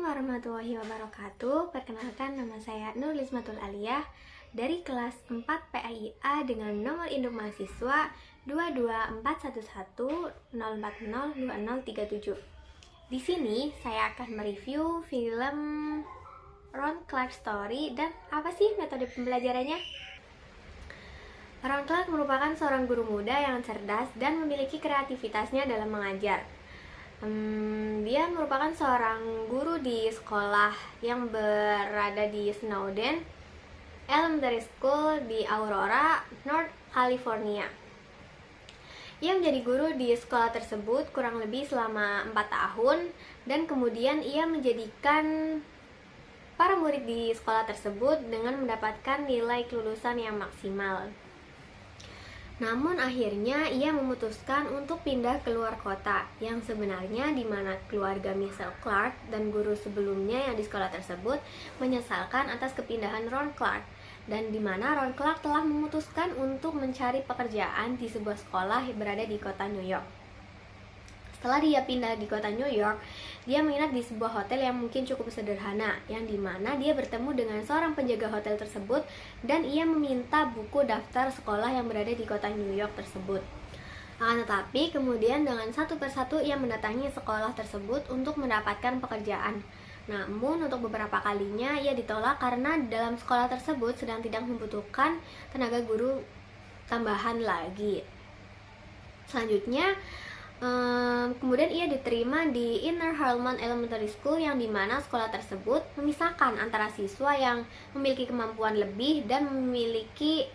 warahmatullahi wabarakatuh. Perkenalkan, nama saya Nur Lismatul Aliyah dari kelas 4 PAIA dengan nomor induk mahasiswa 2241104020037. Di sini saya akan mereview film Ron Clark Story dan apa sih metode pembelajarannya. Ron Clark merupakan seorang guru muda yang cerdas dan memiliki kreativitasnya dalam mengajar. Dia merupakan seorang guru di sekolah yang berada di Snowden Elementary School di Aurora, North California. Ia menjadi guru di sekolah tersebut kurang lebih selama 4 tahun dan kemudian ia menjadikan para murid di sekolah tersebut dengan mendapatkan nilai kelulusan yang maksimal. Namun akhirnya ia memutuskan untuk pindah ke luar kota, yang sebenarnya di mana keluarga Mr. Clark dan guru sebelumnya yang di sekolah tersebut menyesalkan atas kepindahan Ron Clark, dan di mana Ron Clark telah memutuskan untuk mencari pekerjaan di sebuah sekolah yang berada di kota New York. Setelah dia pindah di kota New York, dia menginap di sebuah hotel yang mungkin cukup sederhana, yang dimana dia bertemu dengan seorang penjaga hotel tersebut dan ia meminta buku daftar sekolah yang berada di kota New York tersebut. Akan tetapi, kemudian dengan satu persatu ia mendatangi sekolah tersebut untuk mendapatkan pekerjaan. Namun untuk beberapa kalinya ia ditolak karena dalam sekolah tersebut sedang tidak membutuhkan tenaga guru tambahan lagi. Selanjutnya, kemudian ia diterima di Inner Harmon Elementary School, yang dimana sekolah tersebut memisahkan antara siswa yang memiliki kemampuan lebih dan memiliki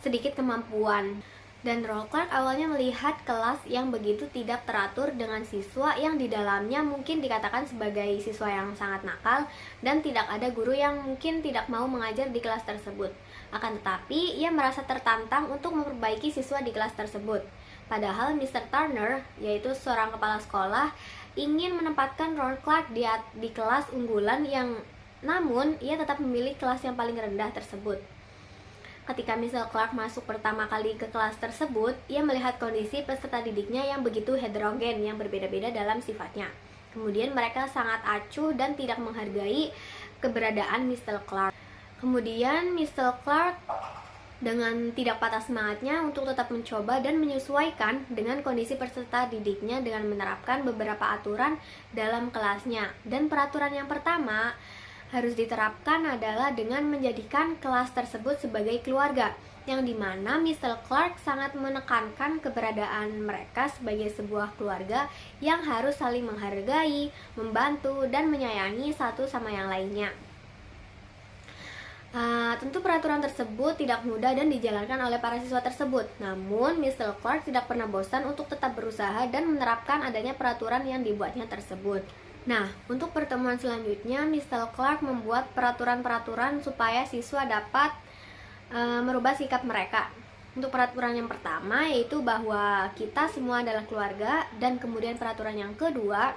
sedikit kemampuan. Dan Ron Clark awalnya melihat kelas yang begitu tidak teratur dengan siswa yang di dalamnya mungkin dikatakan sebagai siswa yang sangat nakal dan tidak ada guru yang mungkin tidak mau mengajar di kelas tersebut. Akan tetapi ia merasa tertantang untuk memperbaiki siswa di kelas tersebut. Padahal Mr. Turner, yaitu seorang kepala sekolah, ingin menempatkan Ron Clark di kelas unggulan namun ia tetap memilih kelas yang paling rendah tersebut. Ketika Mr. Clark masuk pertama kali ke kelas tersebut, ia melihat kondisi peserta didiknya yang begitu heterogen, yang berbeda-beda dalam sifatnya. Kemudian mereka sangat acuh dan tidak menghargai keberadaan Mr. Clark. Kemudian Mr. Clark dengan tidak patah semangatnya untuk tetap mencoba dan menyesuaikan dengan kondisi peserta didiknya dengan menerapkan beberapa aturan dalam kelasnya. Dan peraturan yang pertama harus diterapkan adalah dengan menjadikan kelas tersebut sebagai keluarga, yang dimana Mr. Clark sangat menekankan keberadaan mereka sebagai sebuah keluarga yang harus saling menghargai, membantu, dan menyayangi satu sama yang lainnya. Tentu peraturan tersebut tidak mudah dan dijalankan oleh para siswa tersebut. Namun, Mr. Clark tidak pernah bosan untuk tetap berusaha dan menerapkan adanya peraturan yang dibuatnya tersebut. Nah, untuk pertemuan selanjutnya, Mr. Clark membuat peraturan-peraturan supaya siswa dapat merubah sikap mereka. Untuk peraturan yang pertama yaitu bahwa kita semua adalah keluarga, dan kemudian peraturan yang kedua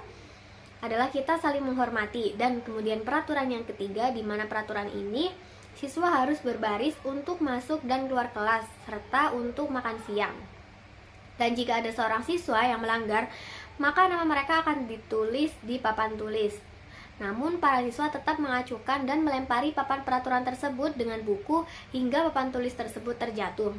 adalah kita saling menghormati, dan kemudian peraturan yang ketiga di mana peraturan ini siswa harus berbaris untuk masuk dan keluar kelas, serta untuk makan siang. Dan jika ada seorang siswa yang melanggar, maka nama mereka akan ditulis di papan tulis. Namun para siswa tetap mengacuhkan dan melempari papan peraturan tersebut dengan buku hingga papan tulis tersebut terjatuh.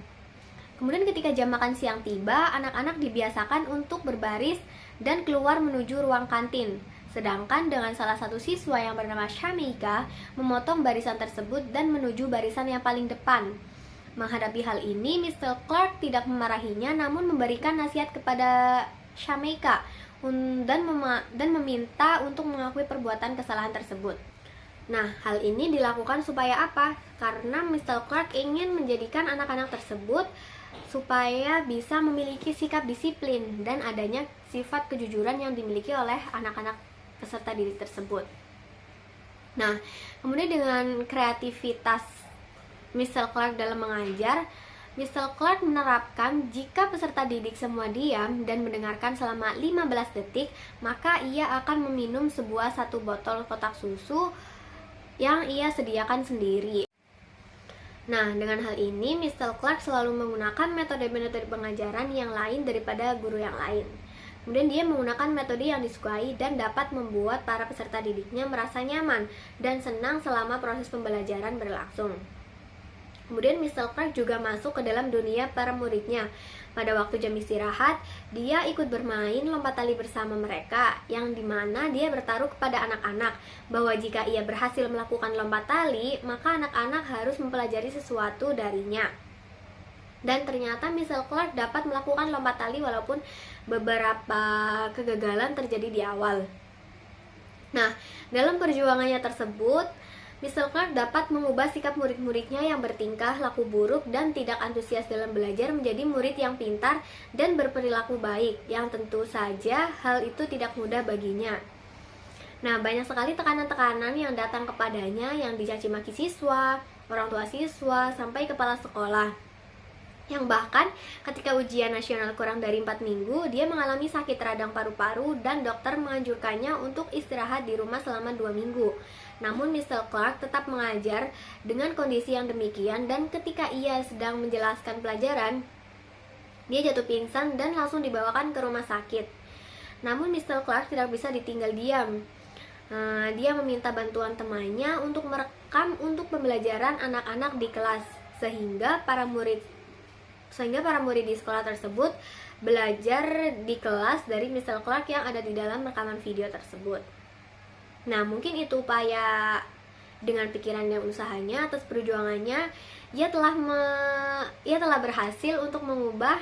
Kemudian ketika jam makan siang tiba, anak-anak dibiasakan untuk berbaris dan keluar menuju ruang kantin. Sedangkan dengan salah satu siswa yang bernama Shamika memotong barisan tersebut dan menuju barisan yang paling depan. Menghadapi hal ini, Mr. Clark tidak memarahinya, namun memberikan nasihat kepada Shamika dan meminta untuk mengakui perbuatan kesalahan tersebut. Nah, hal ini dilakukan supaya apa? Karena Mr. Clark ingin menjadikan anak-anak tersebut supaya bisa memiliki sikap disiplin dan adanya sifat kejujuran yang dimiliki oleh anak-anak peserta didik tersebut. Nah, kemudian dengan kreativitas Mr. Clark dalam mengajar, Mr. Clark menerapkan jika peserta didik semua diam dan mendengarkan selama 15 detik, maka ia akan meminum satu botol kotak susu yang ia sediakan sendiri. Nah, dengan hal ini, Mr. Clark selalu menggunakan metode-metode pengajaran yang lain daripada guru yang lain. Kemudian dia menggunakan metode yang disukai dan dapat membuat para peserta didiknya merasa nyaman dan senang selama proses pembelajaran berlangsung. Kemudian Mr. Clark juga masuk ke dalam dunia para muridnya. Pada waktu jam istirahat, dia ikut bermain lompat tali bersama mereka, yang dimana dia bertaruh kepada anak-anak bahwa jika ia berhasil melakukan lompat tali, maka anak-anak harus mempelajari sesuatu darinya. Dan ternyata Mr. Clark dapat melakukan lompat tali walaupun beberapa kegagalan terjadi di awal. Nah, dalam perjuangannya tersebut, Mr. Clark dapat mengubah sikap murid-muridnya yang bertingkah laku buruk dan tidak antusias dalam belajar menjadi murid yang pintar dan berperilaku baik, yang tentu saja hal itu tidak mudah baginya. Nah, banyak sekali tekanan-tekanan yang datang kepadanya yang dicaci maki siswa, orang tua siswa, sampai kepala sekolah. Yang bahkan ketika ujian nasional kurang dari 4 minggu, dia mengalami sakit radang paru-paru dan dokter menganjurkannya untuk istirahat di rumah selama 2 minggu. Namun Mr. Clark tetap mengajar dengan kondisi yang demikian, dan ketika ia sedang menjelaskan pelajaran, dia jatuh pingsan dan langsung dibawakan ke rumah sakit. Namun Mr. Clark tidak bisa ditinggal diam. Dia meminta bantuan temannya untuk merekam untuk pembelajaran anak-anak di kelas, sehingga para murid di sekolah tersebut belajar di kelas dari Mr. Clark yang ada di dalam rekaman video tersebut. Nah, mungkin itu upaya dengan pikiran dan usahanya atas perjuangannya, ia telah berhasil untuk mengubah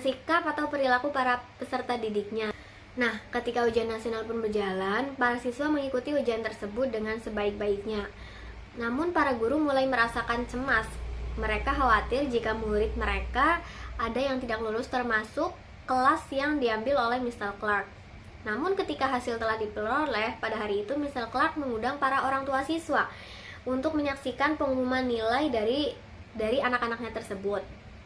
sikap atau perilaku para peserta didiknya. Nah, ketika ujian nasional pun berjalan, para siswa mengikuti ujian tersebut dengan sebaik-baiknya. Namun para guru mulai merasakan cemas. Mereka khawatir jika murid mereka ada yang tidak lulus termasuk kelas yang diambil oleh Mr. Clark. Namun ketika hasil telah diperoleh, pada hari itu Mr. Clark mengundang para orang tua siswa untuk menyaksikan pengumuman nilai dari anak-anaknya tersebut.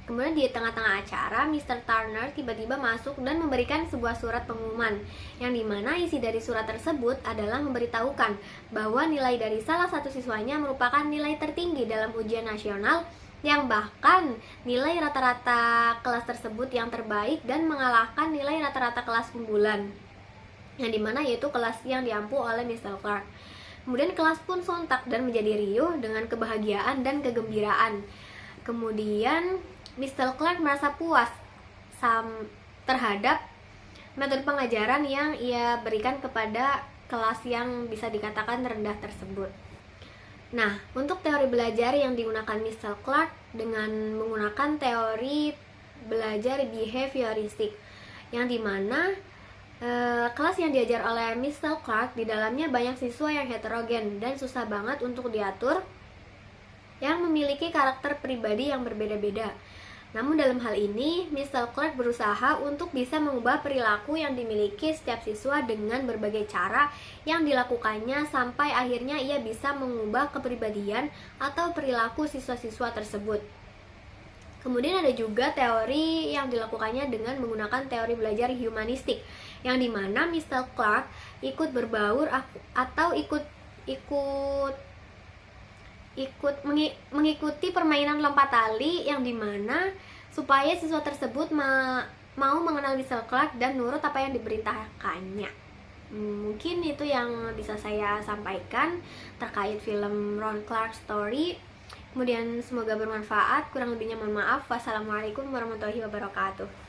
Kemudian di tengah-tengah acara, Mr. Turner tiba-tiba masuk dan memberikan sebuah surat pengumuman, yang dimana isi dari surat tersebut adalah memberitahukan bahwa nilai dari salah satu siswanya merupakan nilai tertinggi dalam ujian nasional, yang bahkan nilai rata-rata kelas tersebut yang terbaik dan mengalahkan nilai rata-rata kelas unggulan, yang dimana yaitu kelas yang diampu oleh Mr. Clark. Kemudian kelas pun sontak dan menjadi riuh dengan kebahagiaan dan kegembiraan. Kemudian Mr. Clark merasa puas terhadap metode pengajaran yang ia berikan kepada kelas yang bisa dikatakan rendah tersebut. Nah, untuk teori belajar yang digunakan Mr. Clark dengan menggunakan teori belajar behavioristik, yang dimana kelas yang diajar oleh Mr. Clark di dalamnya banyak siswa yang heterogen dan susah banget untuk diatur, yang memiliki karakter pribadi yang berbeda-beda. Namun dalam hal ini, Mr. Clark berusaha untuk bisa mengubah perilaku yang dimiliki setiap siswa dengan berbagai cara yang dilakukannya, sampai akhirnya ia bisa mengubah kepribadian atau perilaku siswa-siswa tersebut. Kemudian ada juga teori yang dilakukannya dengan menggunakan teori belajar humanistik, yang dimana Mr. Clark ikut berbaur atau mengikuti permainan lompat tali, yang dimana supaya siswa tersebut mau mengenal Mr. Clark dan nurut apa yang diperintahkannya. Mungkin itu yang bisa saya sampaikan terkait film Ron Clark Story. Kemudian semoga bermanfaat, kurang lebihnya mohon maaf. Wassalamualaikum warahmatullahi wabarakatuh.